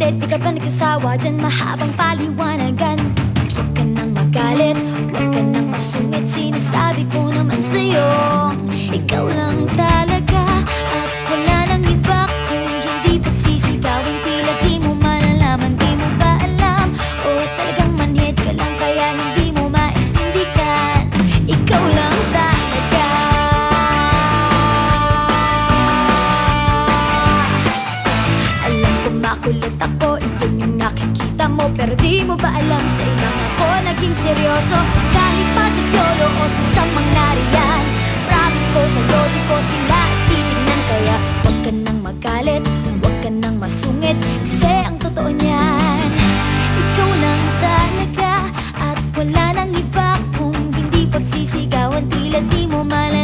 kapatid, di ka ba nagsasawa dyan? Mahabang paliwanagan. Huwag ka nang magalit, huwag ka nang masungit. Sinasabi ko naman sa'yo, ikaw lang talaga. At wala nang iba kung hindi pagsisigawan. Tila di mo malalaman, di mo ba alam? O talagang manhid ka lang kaya hindi mo maintindihan. Ikaw lang talaga. Alam ko makulit ako, iyon yung nakikita mo. Pero di mo ba alam sa ilang ako naging seryoso? Kahit pa sa yolo o sa samang nariyan, promise ko sa'yo di ko sila titignan. Kaya huwag ka nang magalit, huwag ka nang masungit, kasi ang totoo niyan, ikaw lang talaga. At wala nang iba kung hindi pagsisigawan. Tila di mo malalaman,